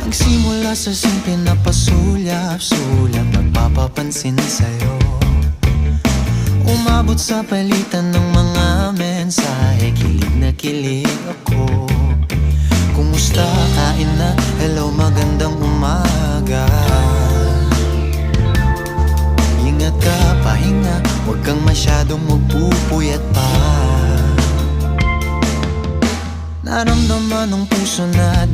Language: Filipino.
Nagsimula sa simple na pasulyap-sulyap, nagpapapansin sa'yo. Umabot sa palitan ng mga mensahe, kilig na kilig ako. Kumusta, kain na, hello, magandang umaga. Ingat ka, pahinga, huwag kang masyadong magpupuyat pa. Naramdaman ng puso na